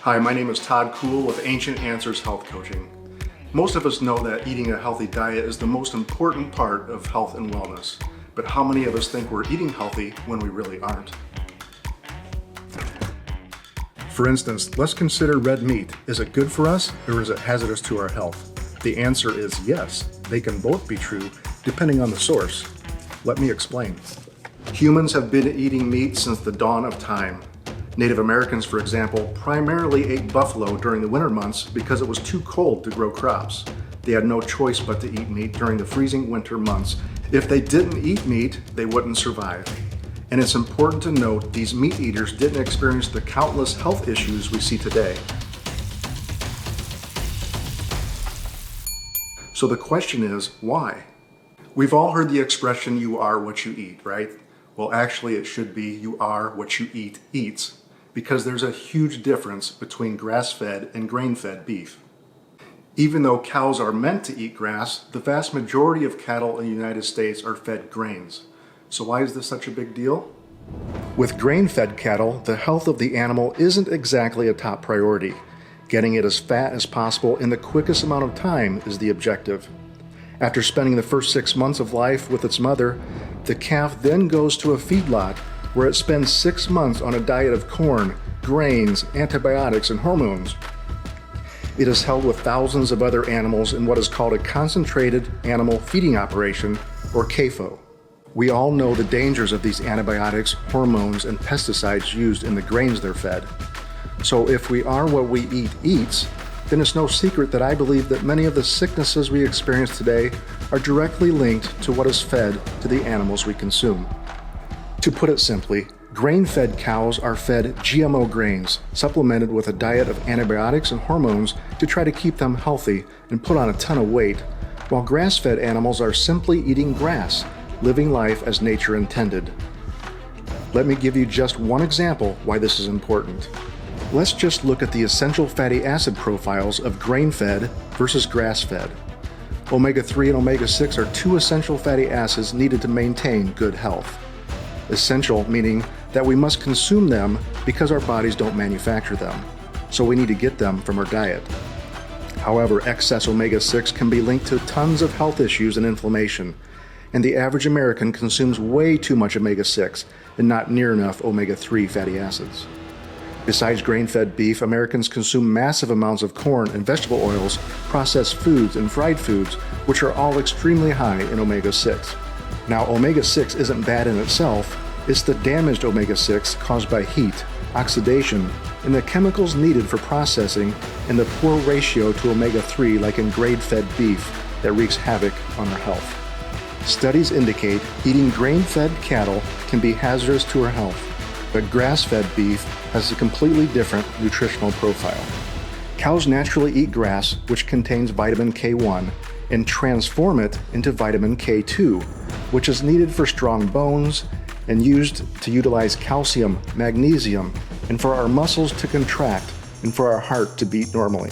Hi, my name is Todd Kuhl with Ancient Answers Health Coaching. Most of us know that eating a healthy diet is the most important part of health and wellness, but how many of us think we're eating healthy when we really aren't? For instance, let's consider red meat. Is it good for us or is it hazardous to our health? The answer is yes. They can both be true depending on the source. Let me explain. Humans have been eating meat since the dawn of time. Native Americans, for example, primarily ate buffalo during the winter months because it was too cold to grow crops. They had no choice but to eat meat during the freezing winter months. If they didn't eat meat, they wouldn't survive. And it's important to note these meat eaters didn't experience the countless health issues we see today. So the question is, why? We've all heard the expression, you are what you eat, right? Well, actually it should be, you are what you eat eats, because there's a huge difference between grass-fed and grain-fed beef. Even though cows are meant to eat grass, the vast majority of cattle in the United States are fed grains. So why is this such a big deal? With grain-fed cattle, the health of the animal isn't exactly a top priority. Getting it as fat as possible in the quickest amount of time is the objective. After spending the first 6 months of life with its mother, the calf then goes to a feedlot where it spends 6 months on a diet of corn, grains, antibiotics, and hormones. It is held with thousands of other animals in what is called a concentrated animal feeding operation, or CAFO. We all know the dangers of these antibiotics, hormones, and pesticides used in the grains they're fed. So if we are what we eat eats, then it's no secret that I believe that many of the sicknesses we experience today are directly linked to what is fed to the animals we consume. To put it simply, grain-fed cows are fed GMO grains, supplemented with a diet of antibiotics and hormones to try to keep them healthy and put on a ton of weight, while grass-fed animals are simply eating grass, living life as nature intended. Let me give you just one example why this is important. Let's just look at the essential fatty acid profiles of grain-fed versus grass-fed. Omega-3 and omega-6 are two essential fatty acids needed to maintain good health. Essential meaning that we must consume them because our bodies don't manufacture them, so we need to get them from our diet. However, excess omega-6 can be linked to tons of health issues and inflammation, and the average American consumes way too much omega-6 and not near enough omega-3 fatty acids. Besides grain-fed beef, Americans consume massive amounts of corn and vegetable oils, processed foods, and fried foods, which are all extremely high in omega-6. Now, omega-6 isn't bad in itself, it's the damaged omega-6 caused by heat, oxidation, and the chemicals needed for processing, and the poor ratio to omega-3 like in grain-fed beef that wreaks havoc on our health. Studies indicate eating grain-fed cattle can be hazardous to our health, but grass-fed beef has a completely different nutritional profile. Cows naturally eat grass, which contains vitamin K1, and transform it into vitamin K2, which is needed for strong bones and used to utilize calcium, magnesium, and for our muscles to contract and for our heart to beat normally.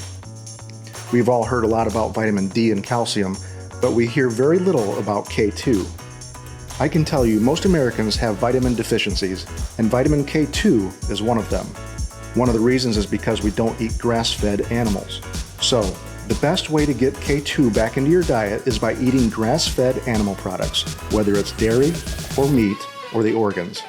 We've all heard a lot about vitamin D and calcium, but we hear very little about K2. I can tell you most Americans have vitamin deficiencies, and vitamin K2 is one of them. One of the reasons is because we don't eat grass-fed animals. So, the best way to get K2 back into your diet is by eating grass-fed animal products, whether it's dairy or meat or the organs.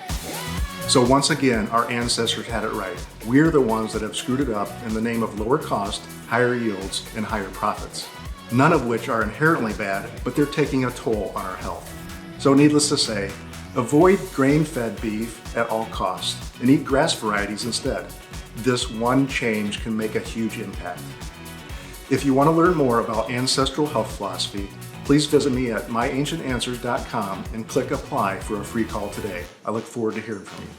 So once again, our ancestors had it right. We're the ones that have screwed it up in the name of lower cost, higher yields, and higher profits. None of which are inherently bad, but they're taking a toll on our health. So needless to say, avoid grain-fed beef at all costs and eat grass varieties instead. This one change can make a huge impact. If you want to learn more about ancestral health philosophy, please visit me at myancientanswers.com and click apply for a free call today. I look forward to hearing from you.